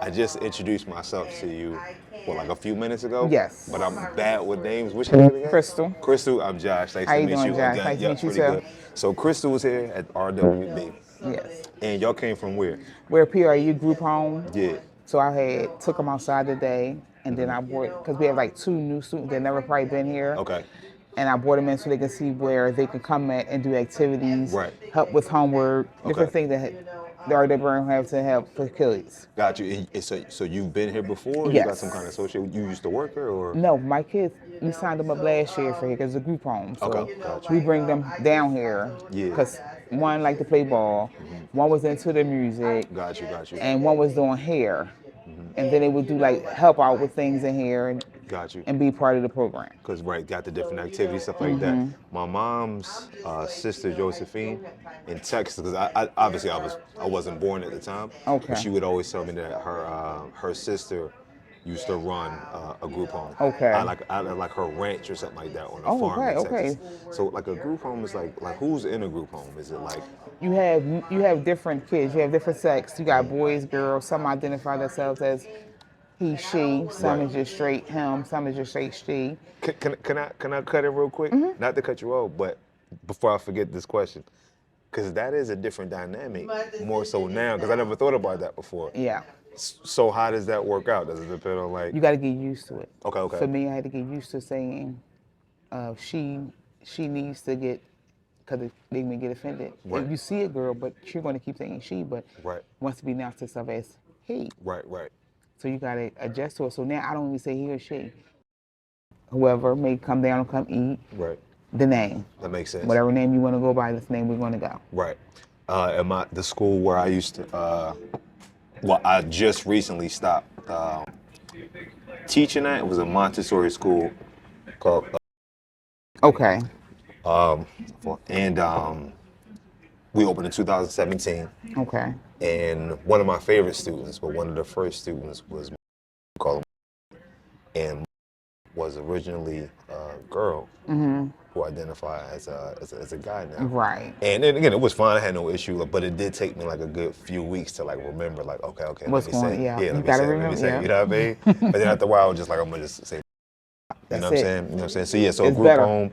I just introduced myself to you, like a few minutes ago. Yes. But I'm bad with names. What's your name again? Crystal. Crystal, I'm Josh. Nice How to you meet doing, you. Josh? Nice to Yeah, meet you pretty too. good. So Crystal was here at RWB. Yes. And y'all came from where? We're a PRU group home. Yeah. So I took them outside today, and then I brought, because we have like 2 new students that never probably been here. Okay. And I brought them in so they can see where they can come at and do activities, Right. help with homework, different Okay. things that the RWB have to help for kids. Got you. And so you've been here before? You got some kind of Yes. associate? You used to work here or? No, my kids, we signed them up last year for here because it's a group home. So Okay, gotcha. we bring them down here Yeah. because one liked to play ball, one was into the music, Got you. and one was doing hair. And then they would do like help out with things in here Got you. and be part of the program. Because got the different activities, stuff like that. My mom's sister Josephine in Texas, because I obviously I wasn't born at the time. Okay. But she would always tell me that her sister used to run a group home. Okay. I like her ranch or something like that on a Oh, farm in okay, Texas. So like a group home is like who's in a group home? Is it like You have different kids. You have different sex. You got boys, girls. Some identify themselves as he, she. Some Right. is just straight him. Some is just straight she. can I cut it real quick? Not to cut you off, but before I forget this question, because that is a different dynamic more so now because I never thought about that before. Yeah. So how does that work out? Does it depend on like? You got to get used to it. Okay. For me, I had to get used to saying she needs to get, because they may get offended. Right. If you see a girl, but you're going to keep saying she, but Right. wants to be announced to herself as he. Right. So you got to adjust to it. So now I don't even say he or she. Whoever may come down and come eat, Right. the name. That makes sense. Whatever name you want to go by, that's the name we're going to go. Right. At the school where I used to, I just recently stopped teaching at. It was a Montessori school called, Okay. and we opened in 2017. Okay. And one of my favorite students, but one of the first students was called, and was originally a girl who identified as a guy now. Right. And then again, it was fine. I had no issue, but it did take me like a good few weeks to like remember, like, okay, What's let me going- say, yeah. yeah, You let me gotta say, remember, yeah. you know what I mean? But then after a while, I was just like, I'm gonna just say, you That's know what I'm it. saying? You know what I'm saying? So yeah, so It's group better. home,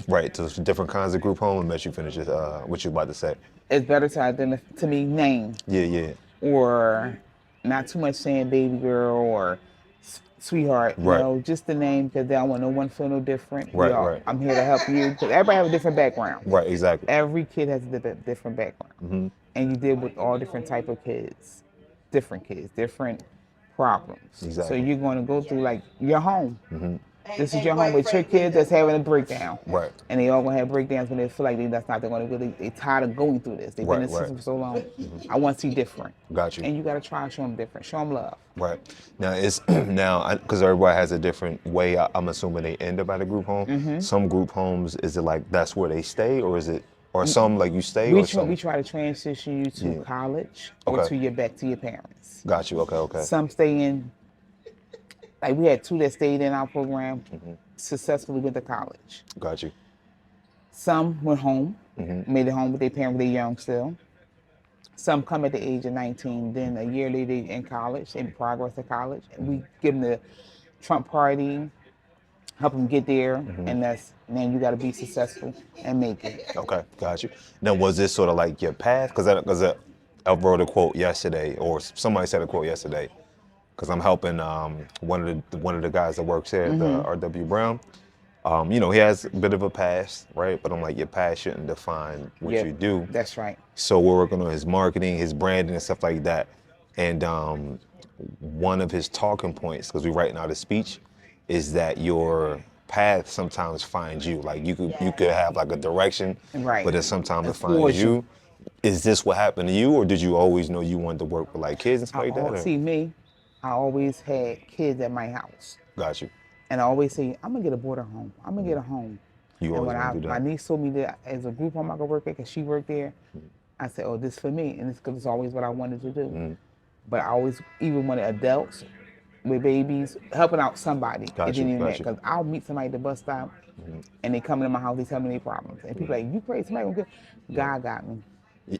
right, so different kinds of group home, and let you finish what you about to say. It's better to identify, to me, name, Yeah. or not too much saying baby girl or sweetheart. Right. You know, just the name, because I don't want no one feel no different. Right. I'm here to help you, because everybody have a different background. Right, exactly. Every kid has a different background. And you deal with all different type of kids, different problems. Exactly. So you're going to go through like your home. This is your home with your kids that's having a breakdown. Right. And they all going to have breakdowns when they feel like that's not they're going to they tired of going through this. They've been in the system for so long. I want to see different. Got you. And you got to try and show them different. Show them love. Right. Now it's because everybody has a different way. I'm assuming they end up at a group home. Some group homes, is it like that's where they stay, or is it, or some like you stay, or some? We try to transition you to college or Okay. to your back to your parents. Got you. Okay. Some stay in. Like we had 2 that stayed in our program, successfully went to college. Got you. Some went home, made it home with their parents, they're young still. Some come at the age of 19, then a year later they in college, in progress to college. And we give them the Trump party, help them get there, and then you got to be successful and make it. Okay. Got you. Now was this sort of like your path? Because I wrote a quote yesterday, or somebody said a quote yesterday. Because I'm helping one of the guys that works here at the R.W. Brown. He has a bit of a past, right? But I'm like, your past shouldn't define what you do. That's right. So we're working on his marketing, his branding, and stuff like that. And one of his talking points, because we're writing out a speech, is that your path sometimes finds you. Like you could have like a direction, Right. but then sometimes it floors finds you. you. Is this what happened to you, or did you always know you wanted to work with like kids and stuff like that? Or? See me, I always had kids at my house. Got you. And I always say, I'm going to get a boarder home. I'm going to get a home. You And always when want to do my that. niece told me that as a group home I could work at, because she worked there, I said, oh, this for me. And it's because it's always what I wanted to do. But I always even wanted adults with babies, helping out somebody. Got It didn't you, even got matter. you. Because I'll meet somebody at the bus stop, and they come into my house, they tell me their problems. And people like, you crazy, somebody gonna get, God got me.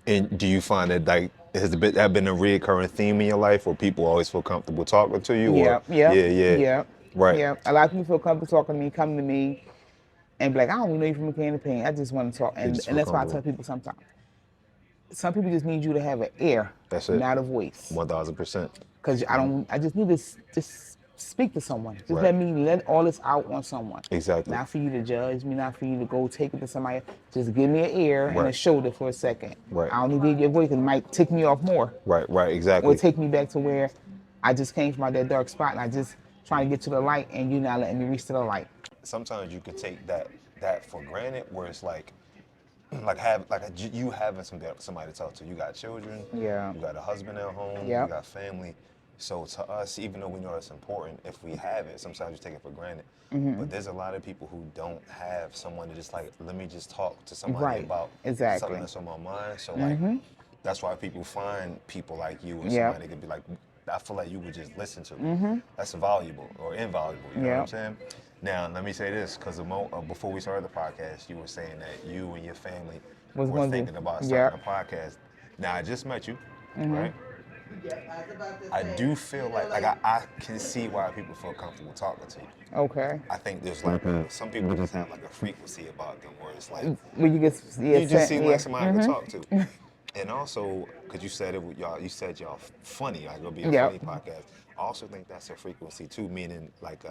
And do you find that like that been a recurring theme in your life, where people always feel comfortable talking to you, or Yeah, yeah, yeah, yeah, right, yeah. A lot of people feel comfortable talking to me, come to me, and be like, I don't even know you from a can of paint. I just want to talk. they And just and feel that's why I tell comfortable. people sometimes. Some people just need you to have an ear, That's it, not a voice. 1000%. Cause I just need to just speak to someone. Just Right, let all this out on someone. exactly, Not for you to judge me, not for you to go take it to somebody. Just give me an ear and a right, shoulder for a second. right, I don't need to hear your voice, 'cause it might tick me off more. right, Or exactly. take me back to where I just came from out that dark spot and I just trying to get to the light and you not letting me reach to the light. Sometimes you could take that for granted, where it's like have like you having somebody to talk to. You got children, Yeah. you got a husband at home, you Yep. got family. So to us, even though we know it's important, if we have it, sometimes we take it for granted. Mm-hmm. But there's a lot of people who don't have someone to just like, let me just talk to somebody Right. about Exactly. something that's on my mind. So like, that's why people find people like you, or Yep. somebody could be like, I feel like you would just listen to. That's valuable or invaluable. You know what I'm Yep. saying? Now, let me say this, because before we started the podcast, you were saying that you and your family Was were going to thinking about Yep. starting a podcast. Now, I just met you, right? I do feel like I can see why people feel comfortable talking to you. Okay. I think there's like some people just have like a frequency about them where it's like When you get you just seem yeah. like somebody I could talk to. And also, because you said you said y'all funny, like it'll be a funny Yep. podcast. I also think that's a frequency too, meaning like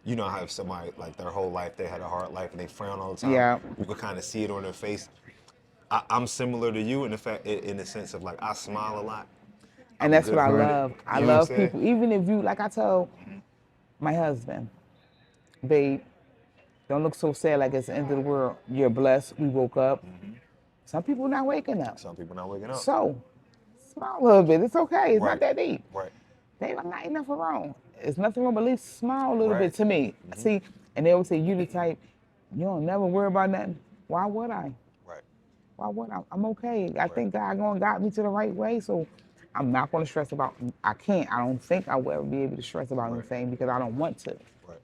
you know how if somebody like their whole life they had a hard life and they frown all the time. Yeah. You could kind of see it on their face. I'm similar to you in the sense of like I smile a lot. And I'm that's what I good-hearted. love. I You know what I'm love saying? people. Even if you, like I tell my husband, babe, don't look so sad like it's the end of the world. You're blessed. We woke up. Some people not waking up. Some people not waking up. So, smile a little bit. It's okay. It's Right. not that deep. Right. Babe, I'm not eating nothing wrong. It's nothing wrong, but at least smile a little Right. bit to me. See, and they always say, you the type, you don't never worry about nothing. Why would I? Right. Why would I? I'm okay. I think God gonna guide me to the right way. So I'm not gonna stress about, I don't think I will ever be able to stress about anything because I don't want to. Right.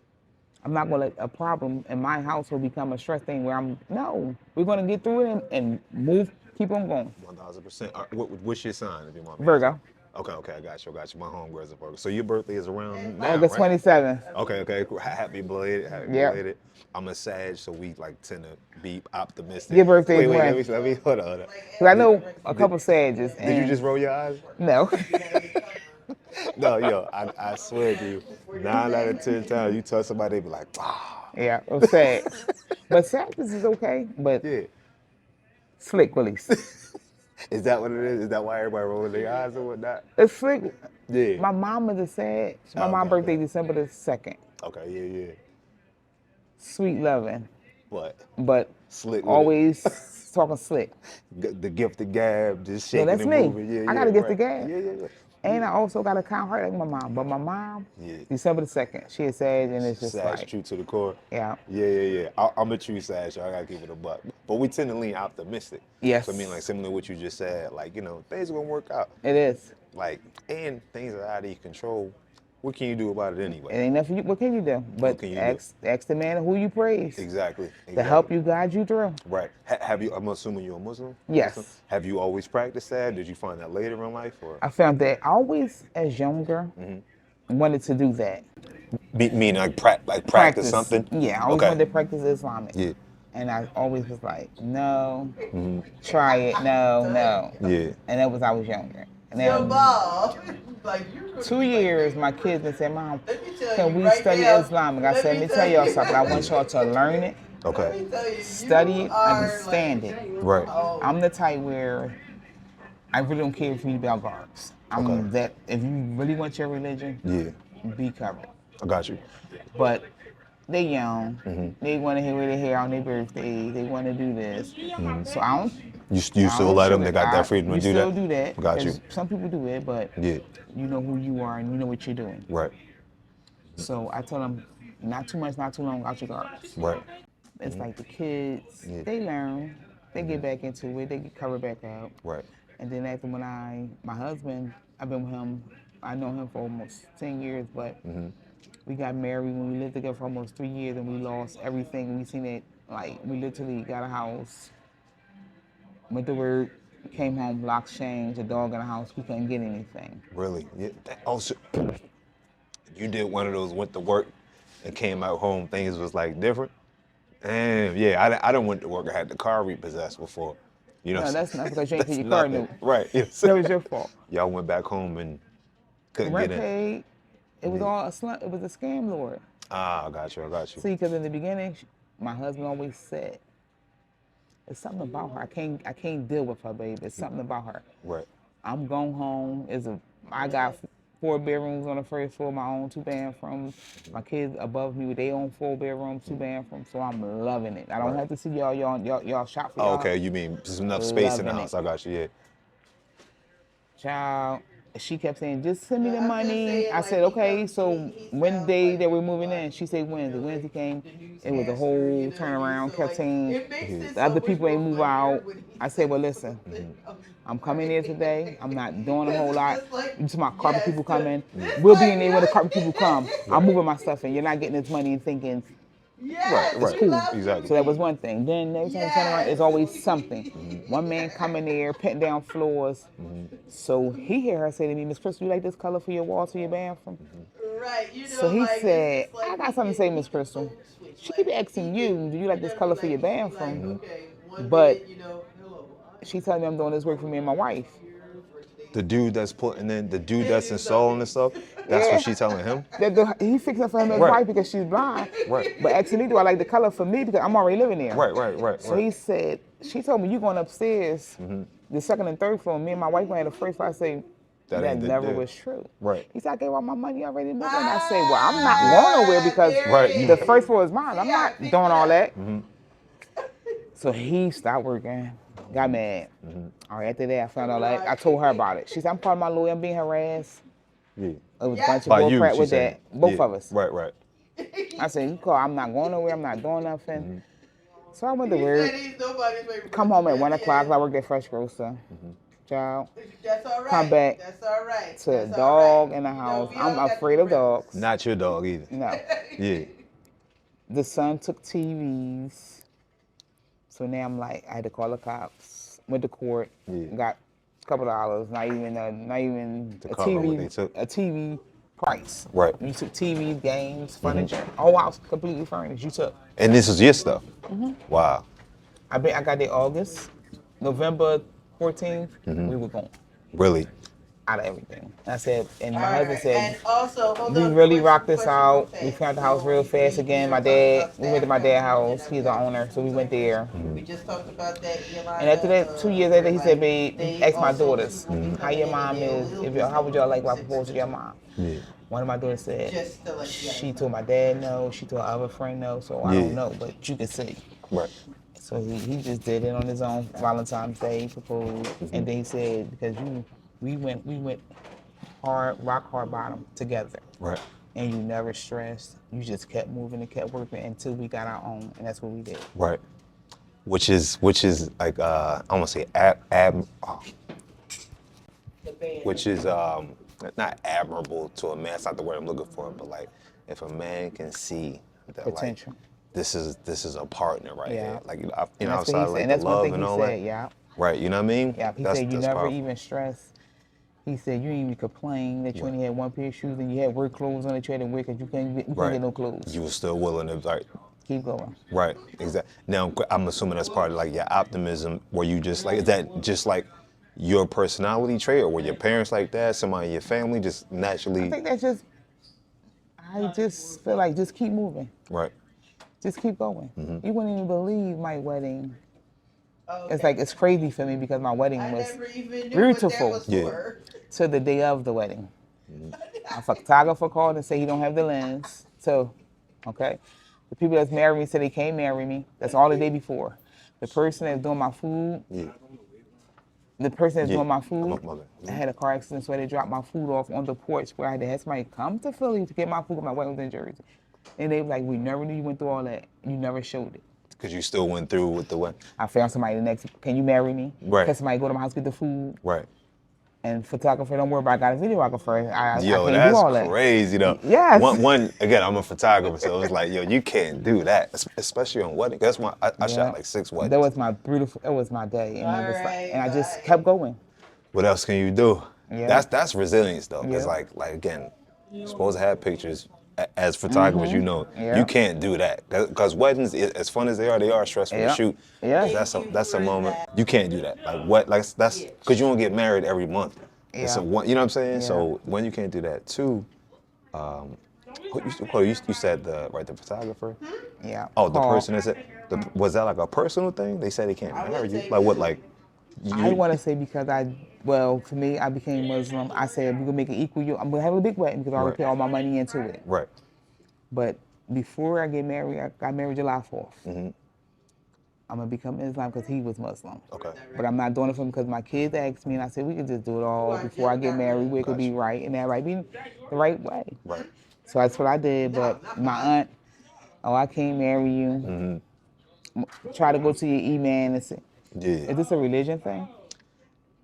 I'm not gonna let a problem in my household become a stress thing where no, we're gonna get through it and move, keep on going. 1000%. What's your sign, if you want me? Virgo, Okay, I got you. My homegirl's a Virgo. So your birthday is around now, August right? 27th. Okay. Cool. Happy belated. Yep. I'm a Sag, so we like tend to be optimistic. Your birthday is wait, when? let me hold on. 'Cause I know a couple Sages. Did you just roll your eyes? No. No, yo, I swear to you, 9 out of 10 times you tell somebody, they be like, ah, Yeah, it was sad. But Sagittarius is okay, but yeah. slick release. Is that what it is? Is that why everybody rolling their eyes or whatnot? It's slick. Yeah. My mom is a Sag. My Okay, mom's birthday okay. December the 2nd. Okay, yeah. Sweet loving, What? but Slick with always talking slick. the gift of gab, just shaking that's and me. moving. Yeah, I got a gift of right. gab. Yeah. And I also got a kind heart like my mom. But my mom, Yeah. December the 2nd, she is Sag, and it's just Sag like, true to the core. yeah. Yeah. I'm a true Sag, so I gotta keep it a buck. But we tend to lean optimistic. Yes. So I mean, like similar to what you just said, like things are gonna work out. It is. Like, and things are out of your control. What can you do about it It anyway? ain't nothing. What can you do? But can you do? ask the man who you praise Exactly. to help you, guide you through. Right. Have you? I'm assuming you're a Muslim. Yes. Muslim? Have you always practiced that? Did you find that later in life, or I found that I always, as younger, wanted to do that. meaning like practice something? Yeah, I always Okay. wanted to practice Islamic. Yeah. And I always was like, no, try it, no. Yeah. And that was I was younger. And Yo, then Bob. Like, you really 2 years, my kids they said, Mom, Let me tell can you we right study now, Islamic? I let said, me let me tell tell y'all you. something. I want y'all to learn it, Okay. Let me tell you, study you it, are, understand like, it. Right. Oh, I'm the type where I really don't care if you be about garbs. I'm Okay. that if you really want your religion, Yeah. be covered. I got you. But they young. They want to wear their hair on their birthday. They want to do this. So I don't. You I still don't let them? sugar- They got I- that freedom to we do that? still do that. Got you. 'cause some people do it, but Yeah. you know who you are and you know what you're doing. Right. So I tell them, not too much, not too long, out your garbs. Right. It's like the kids, Yeah. they learn, they get back into it, they get covered back up. Right. And then after my husband, I've been with him, I know him for almost 10 years, but we got married when we lived together for almost 3 years and we lost everything. We seen it, like, we literally got a house, went to work, Came home, locks changed, a dog in the house. We couldn't get anything. Really? Yeah. Also, you did one of those, went to work and came out home, things was like different. And yeah, I done went to work. I had the car repossessed before. You know, No, that's not because you ain't that's pay your car nothing. note. Right. Yes. That was your fault. Y'all went back home and couldn't Rent get in. paid. It was Yeah. all it was a scam, Lord. Ah, I got you. See, because in the beginning, my husband always said, "It's something about her. I can't deal with her, baby. It's something about her." Right. I'm going home. I got 4 bedrooms on the first floor, my own 2 bathrooms. My kids above me with their own 4 bedrooms, 2 bathrooms. So I'm loving it. I don't Right. have to see y'all shop for Oh, y'all. okay. You mean there's enough space in the Loving house? it. I got you. Yeah. Child, she kept saying, "Just send me the I was gonna money." say, I like, said, he "Okay." comes- So he one sounds day like that we're moving in, like, she said Wednesday. like, Wednesday came. the It was a newscaster, whole you know, turnaround. so, Kept like, saying it makes it the other so much people ain't more move funnier out. when he I said, "Well, says listen, something. I'm coming in today. I'm not doing a whole Because lot. it's just like, You see my carpet yes, people coming. it's We'll be like, in there when the carpet people come. yeah. I'm moving my stuff in. You're not getting this money and thinking Yes, Right, it's cool." exactly. So that was one thing. Then every time you turn around, it's always something. One man coming there, putting down floors. So he hear her say to me, "Miss Crystal, you like this color for your walls, for your bathroom?" Right, you know, So he like, it's said, just like "I got something to say, Miss Crystal." She keep asking you, "Do you like this color for your bathroom?" But she telling me I'm doing this work for me and my wife. The dude that's putting in, the dude that's installing the stuff, that's what she telling him? He fixing it for him and his Right. wife because she's blind. Right. But asking me, do I like the color for me because I'm already living there. Right. So he said, she told me, "You going upstairs, the second and third floor. Me and my wife went at the first floor." I say, That that ain't the never deal. was true. Right. He said, "I gave all my money already moved in." I say, "Well, I'm not going nowhere because Right. the first floor is mine. I'm not doing all that." Mm-hmm. So he stopped working, got mad. Mm-hmm. All right, after that, I found out, like, I told her about it. She said, "I'm calling my lawyer, I'm being harassed." Yeah. It was a Yeah. bunch of By bull you, crap she with said. that. Both Yeah. of us. Right. I said, "You call, I'm not going nowhere, I'm not doing nothing." Mm-hmm. So I went to He work, said he's nobody's favorite come person, home at 1 yeah. o'clock, I worked at Fresh Grocer. Child, That's all right. come back That's all right. to a That's all dog right. in the You know, house. we all I'm got afraid of different dogs. Not your dog either. No. Yeah. The son took TVs. So now I'm like, I had to call the cops. Went to court, Yeah. got a couple dollars, not even To a cover what TV, they took. a TV price. Right. You took TVs, games, furniture, whole house completely furnished. You took. And this is your stuff. Wow. I got there August, November 14th. We were gone Really. out of everything. I said, and my All husband right. said, And also, hold we on, really question- rocked this question out. real We fast. found the house So real fast again. My talked dad, about we went to my staff dad's members, house. and He's the everything. owner, so we went there. We just talked about that. And after that, 2 years later, he said, "Babe," he asked my daughters, "How your mom is? How would y'all like if I propose to your mom?" Yeah. One of my daughters said, Just to let you guys she know. told my dad no, she told her other friend no, so I Yeah. don't know, but you can see. Right. So he just did it on his own. Valentine's Day, he proposed, and then he said, because we went rock hard bottom together, Right. and you never stressed. You just kept moving and kept working until we got our own, and that's what we did. Right. Which is like I want to say which is not admirable to a man. That's not the word I'm looking for, but like if a man can see that Potential. like this is a partner right Yeah. here, like you know And that's what outside he of said. like And the that's one love thing and he all said. that. Yeah. Right. You know what I mean? Yeah, he That's- said you that's never powerful. even stress. He said you didn't even complain that you only had one pair of shoes and you had work clothes on that you had to wear because you couldn't get no clothes. You were still willing to like. Keep going. Right, exactly. Now, I'm assuming that's part of like your optimism, where you just like, is that just like your personality trait, or were your parents like that? Somebody in your family just I naturally, think that's just, I just feel like just keep moving. right? Just keep going. Mm-hmm. You wouldn't even believe my wedding. Okay. It's like, it's crazy for me because my wedding I was never even knew beautiful. what that was Yeah. for. to the day of the wedding. A photographer called and said he don't have the lens. So, okay. The people that's married me said they can't marry me. That's all the day before. The person that's doing my food, Yeah. the person that's Yeah. doing my I'm food, a mother. I had a car accident, so they dropped my food off on the porch where I had to have somebody come to Philly to get my food. My wedding was in Jersey. And they were like, "We never knew you went through all that. You never showed it." Because you still went through with the what? I found somebody the next, "Can you marry me?" Right. Can somebody go to my house get the food? Right. And photographer, don't worry about. I got a videographer. I Yo, can't do that's all that. crazy though. Yes. One again, I'm a photographer, so it's like, yo, you can't do that, especially on weddings. That's why I Yeah. shot like 6 weddings. That was my beautiful. It was my day, and I just Alright, kept going. What else can you do? Yeah. That's resilience though. Cause Yeah. like again, you're supposed to have pictures. As photographers, you know, Yeah. you can't do that. Cause weddings, as fun as they are stressful Yeah. to shoot. Yeah. That's a moment you can't do that. That's because you don't get married every month. It's Yeah. you know what I'm saying? Yeah. So when you can't do that too, you said the photographer. Yeah. Oh, the Paul. person is it? Was that like a personal thing? They said they can't marry you. Like what? Like I want to say because for me, I became Muslim. I said we're gonna make it equal. I'm gonna have a big wedding because I already Right. put all my money into it. right. But before I get married, I got married July 4th. Mm-hmm. I'm gonna become Islam because he was Muslim. Okay. But I'm not doing it for him because my kids asked me, and I said we could just do it all before I get married. We could be right, and that right be the right way. Right. So that's what I did. But my aunt, I can't marry you. Mm-hmm. Try to go to your imam and say, Yeah. is this a religion thing?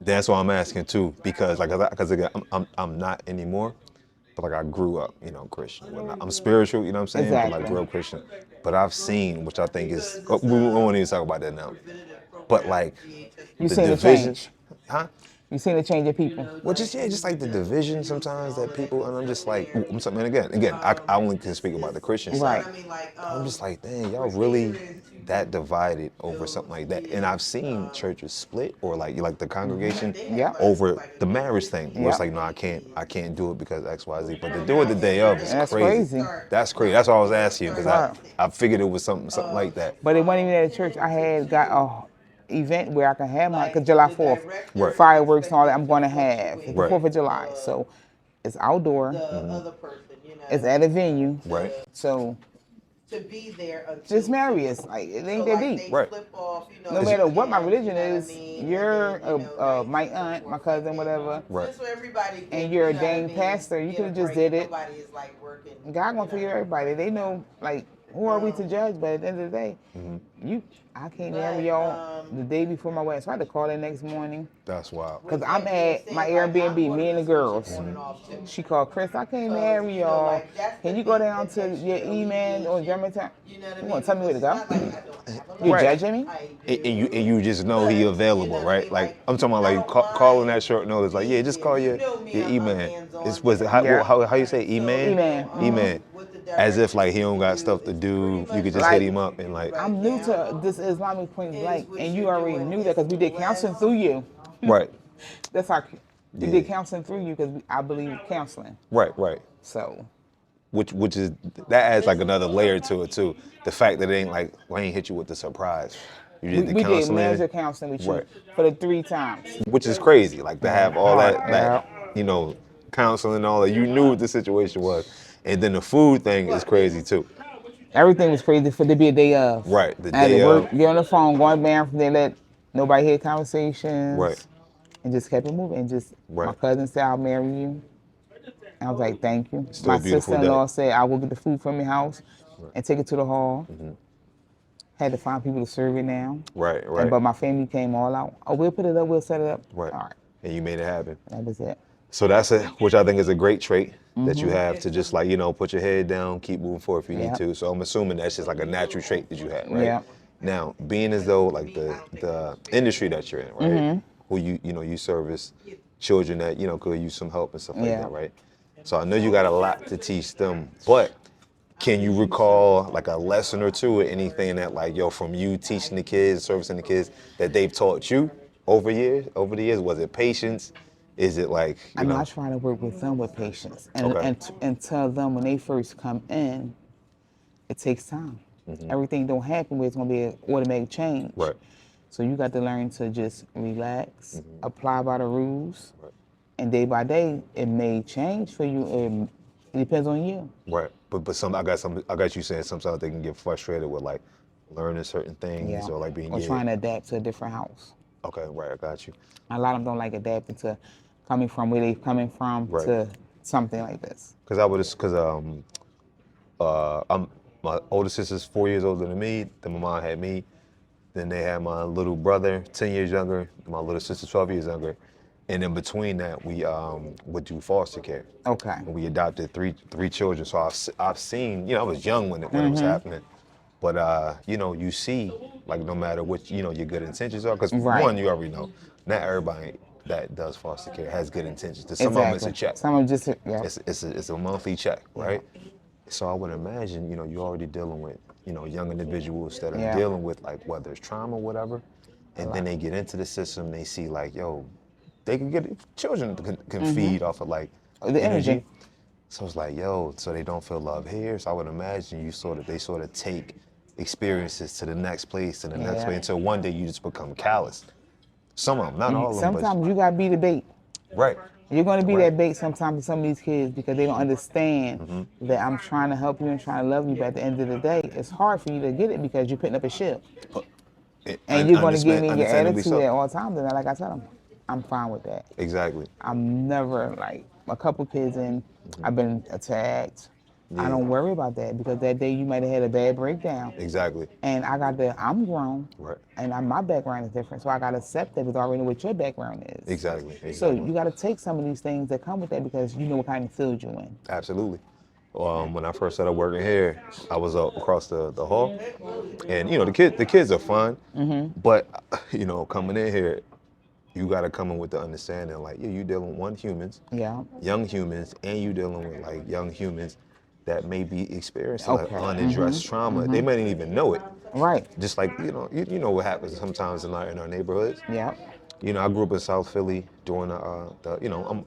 That's why I'm asking too, because again, I'm not anymore, but like I grew up, you know, Christian. and whatnot. I'm spiritual, you know what I'm saying? But like Exactly. grew up Christian. But I've seen, which I think is, we won't even talk about that now. But like You the seen the division, change. huh? You seen the change of people. Well, just like the division sometimes that people, and I'm just like, I'm something. And again, I only can speak about the Christian side. Right. I'm just like, dang, y'all really that divided over something like that. And I've seen churches split or like the congregation Yeah. over the marriage thing. Where it's Yeah. like, no, I can't do it because X, Y, Z. But to do it the day of is That's crazy. crazy. That's crazy. That's why I was asking you because Right. I figured it was something like that. But it wasn't even at a church. I had got a event where I can have my, because July 4th, Right. fireworks and all that I'm going to have. It's the Right. 4th of July. So it's outdoor. The other person, you know. It's at a venue. Right. So To be there until just marry us. Like, it ain't so, that like, deep. they Right. flip off, you know, No the matter what my hands, religion you know what I is, mean? you're And then, you know, my like, aunt, my cousin, whatever. Right. Just so everybody can, And you're a you know what I dang mean, pastor, you get could've a just break. did it. Nobody is like working. God gonna forgive everybody. They know, like, who are we to judge? But at the end of the day, I can't marry y'all the day before my wedding. So I had to call the next morning. That's wild. Because I'm at my Airbnb, me and the girls. She called Chris, I can't marry y'all. Can you go down to your E-Man or Germantown? You know what I You mean? want to tell me where to go? go? You're Right. judging me? And you just know he available, right? Like I'm talking about like calling that short notice. Like yeah, just call your E-man. Was it Yeah. how you say E-man? E-man. E-man. As if like he don't got stuff to do. You could just Like, hit him up and like I'm new to this Islamic point blank, and you already knew that because we did counseling through you. right, That's how we Yeah. did counseling through you because I believe counseling. right. So Which is that adds like another layer to it too. The fact that it ain't like we ain't hit you with the surprise. You did the we did counseling, major counseling with you Right. for the 3 times. which is crazy. Like to have all that Yeah. you know counseling and all that. You knew what the situation was, and then the food thing is crazy too. Everything was crazy for to be a day of. Right, the I had day to work, of. get on the phone, going back from there, let nobody hear conversations. Right. And just kept it moving. And just my Right. cousin said, I'll marry you. And I was like, thank you. Still a My beautiful sister-in-law day. said, I will get the food from your house and take it to the hall. Had to find people to serve it now. Right, And, right, but my family came all out. Oh, we'll put it up, we'll set it up. right. All right. And you made it happen. That was it. So that's which I think is a great trait that you have to just like, put your head down, keep moving forward if you Yeah. need to. So I'm assuming that's just like a natural trait that you had, right? Yeah. Now, being as though like the industry that you're in, right? Who you service children that, could use some help and stuff like Yeah. that, right? So I know you got a lot to teach them, but can you recall like a lesson or two or anything that like, from you teaching the kids, servicing the kids that they've taught you over the years? Was it patience? Is it like, I know I try to work with them with patience and, Okay. and tell them when they first come in, it takes time. Everything don't happen where it's gonna be an automatic change. Right. So you got to learn to just relax, apply by the rules, Right. and day by day it may change for you. It depends on you. Right, but I got you saying sometimes they can get frustrated with like learning certain things or like being or trying to adapt to a different house. Okay, right, I got you. A lot of them don't like adapting to coming from where they're coming from Right. to something like this. I'm my older sister's 4 years older than me. Then my mom had me. Then they had my little brother 10 years younger. My little sister 12 years younger. And in between that, we would do foster care. Okay. And we adopted three children. So I've seen, I was young when it was happening, but you see, like, no matter what your good intentions are, because Right. one, you already know, not everybody that does foster care has good intentions. To some of them, it's a check. Some of them just, yeah. It's a monthly check, right? So I would imagine, you're already dealing with, young individuals that are Yeah. dealing with, like, whether it's trauma or whatever, and then they get into the system, they see, like, yo, they can get, children can feed off of, like, The energy. So it's like, yo, so they don't feel love here. So I would imagine they sort of take experiences to the next place, to the next Yeah. place, until one day you just become callous. Some of them, not all of them, Sometimes you gotta be the bait. right. You're gonna be Right. that bait sometimes to some of these kids because they don't understand that I'm trying to help you and trying to love you, but at the end of the day, it's hard for you to get it because you're putting up a shield. And you're gonna give me your Understandably attitude so. at all times, and like I tell them, I'm fine with that. Exactly. I'm never, like, a couple kids in, I've been attacked. I Yeah. don't worry about that because that day you might have had a bad breakdown. Exactly. And I'm grown, Right. and my background is different, so I gotta accept that because I already know what your background is. Exactly. So you gotta take some of these things that come with that because you know what kind of field you're in. Absolutely. When I first started working here, I was across the hall, and the kids are fun, but coming in here, you got to come in with the understanding, like, yeah, you dealing with Yeah. young humans, and you dealing with, like, young humans that may be experiencing, like, Okay. unaddressed trauma. They might not even know it. Right. Just like you know what happens sometimes in our neighborhoods. Yeah. I grew up in South Philly during I'm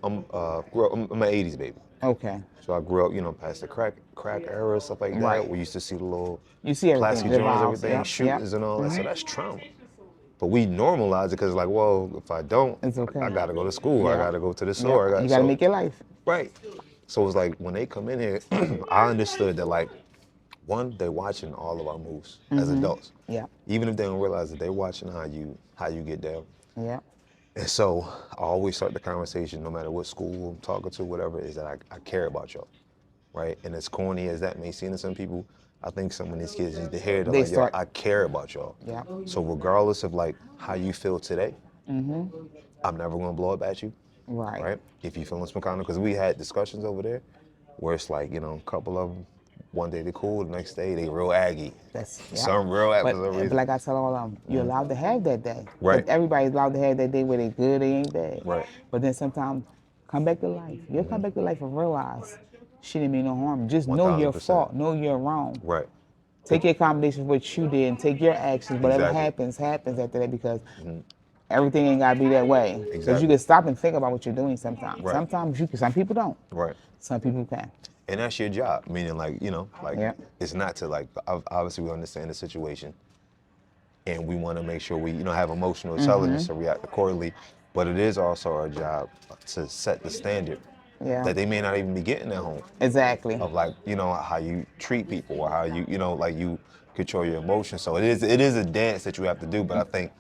an '80s baby. Okay. So I grew up, past the crack era, stuff like that. Right. We used to see the little You see everything. plastic the joints, vials, everything, yep, shootings yep. and all that. So that's trauma. But we normalize it because, like, well, if I don't, It's okay. I gotta go to school. I Yeah. gotta go to the store. Yep. You gotta make your life. right. So it's like when they come in here, I understood that, like, one, they're watching all of our moves as adults. Yeah. Even if they don't realize that they're watching how you get down. Yeah. And so I always start the conversation, no matter what school I'm talking to, whatever, is that I care about y'all, right? And as corny as that may seem to some people, I think some of these kids need to hear that, They like, yo, start- I care about y'all. Yeah. So regardless of, like, how you feel today, I'm never gonna blow up at you, Right. right? If you feeling some kind of, because we had discussions over there where it's like, a couple of them, one day they cool, the next day they real aggy. That's Some real aggy But, for some but reason. like I tell all of them, you're allowed to have that day. Right. But everybody's allowed to have that day where they good, they ain't bad. Right. But then sometimes come back to life. You'll come back to life and realize she didn't mean no harm. Just know your 1000%. fault. Know you're wrong. Right. Take your accommodations for what you did and take your actions. Whatever Exactly. happens after that because everything ain't gotta be that way. Because Exactly. you can stop and think about what you're doing sometimes. Right. Sometimes you can, some people don't. Right. Some people can. And that's your job, meaning, like, Yeah. it's not to, like, obviously we understand the situation and we want to make sure we, have emotional intelligence to react accordingly, but it is also our job to set the standard Yeah. that they may not even be getting at home, Exactly. of, like, how you treat people or how you, like, you control your emotions. So it is a dance that you have to do, but I think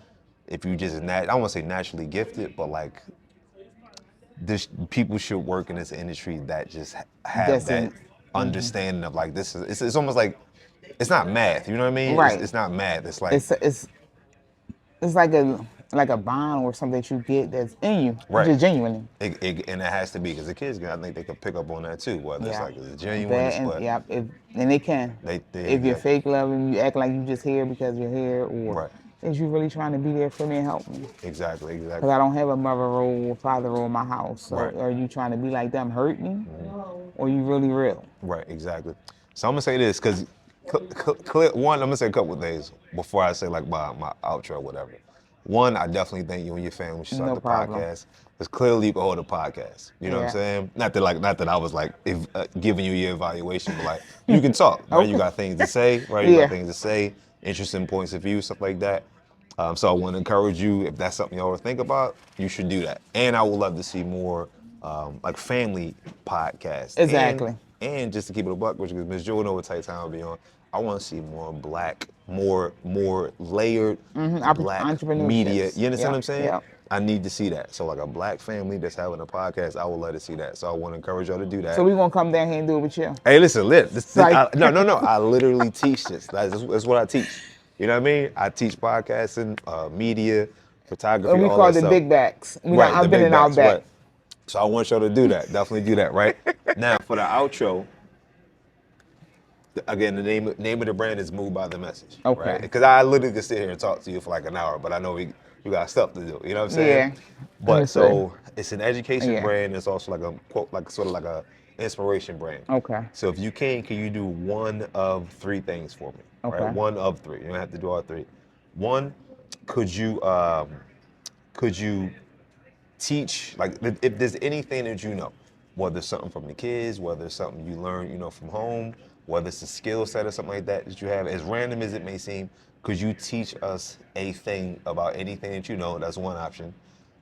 if you just, I don't want to say naturally gifted, but, like, people should work in this industry that just have That's that it. understanding of, like, this is, it's almost like, it's not math, you know what I mean? Right. It's not math, it's like, It's like a bond or something that you get that's in you, Right. just genuinely. and it has to be, because the kids, I think they can pick up on that too, whether it's Yeah. like, it's genuine, That it's and what. yeah, and they can. They If you're exactly. fake loving, you act like you just here because you're here, or Right. is you really trying to be there for me and help me? Exactly. Because I don't have a mother role or father role in my house. So Right. are you trying to be like them, hurt me, or you really real? Right, exactly. So I'm gonna say this, because one, I'm gonna say a couple of things before I say, like, my outro or whatever. One, I definitely think you and your family should start No the problem. podcast. Because clearly you can hold a podcast. You know what I'm Yeah. saying? Not that I was, like, giving you your evaluation, but, like, you can talk, right? You Okay. got things to say, right? You Yeah. got things to say, interesting points of view, stuff like that. So I want to encourage you, if that's something you always think about, you should do that. And I would love to see more like family podcasts. Exactly. And just to keep it a buck, which is Ms. Joe know what type of time I'll be on. I want to see more black, more layered black Entrepreneurship. media. You understand what I'm saying? Yeah. I need to see that. So, like, a black family that's having a podcast, I would love to see that. So I want to encourage y'all to do that. So we gonna come down here and do it with you. Hey, listen, Like- no. I literally teach this. That's what I teach. You know what I mean? I teach podcasting, media, photography, And we all call that it stuff. big backs. Right, I've the been big in our backs, back. right. So I want y'all to do that. Definitely do that, right? Now for the outro, again, the name of the brand is Moved by the Message. Okay. Right? Because I literally could sit here and talk to you for like an hour, but I know we got stuff to do. You know what I'm saying? Yeah. But Understood. so it's an education Yeah. brand. It's also like a quote, like sort of like a inspiration brand. Okay. So if you can you do one of three things for me? Okay. Right? One of three. You don't have to do all three. One, could you teach, like if there's anything that you know, whether it's something from the kids, whether it's something you learn, from home, whether it's a skill set or something like that you have, as random as it may seem, could you teach us a thing about anything that you know? That's one option.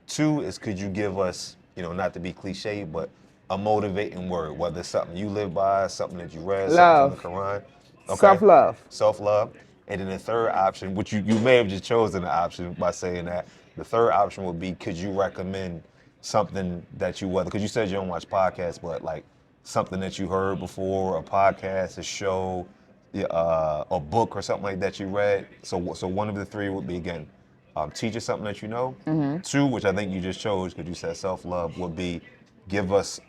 Two is, could you give us, not to be cliche, but a motivating word, whether it's something you live by, something that you read, Love. something from the Quran. Self-love. Self-love. And then the third option, which you may have just chosen the option by saying that, the third option would be, could you recommend something that because you said you don't watch podcasts, but like something that you heard before, a podcast, a show, a book or something like that you read. So one of the three would be, again, teach us something that you know. Mm-hmm. Two, which I think you just chose because you said self-love, would be give us,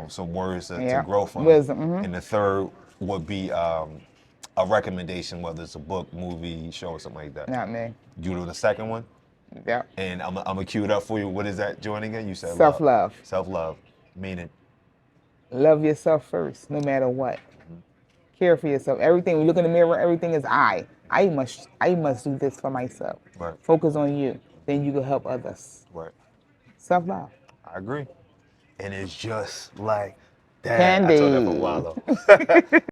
some words to grow from. Wisdom. Mm-hmm. And the third would be a recommendation, whether it's a book, movie, show, or something like that. Not me. You do the second one, Yep. and I'm gonna cue it up for you. What is that, Join again? You said Self-love. Self-love, meaning Love yourself first, no matter what. Care for yourself. Everything, when you look in the mirror, everything is I. I must do this for myself. Right. Focus on you. Then you can help others. right. Self-love. I agree. And it's just like that. I told that for a Candy. while though.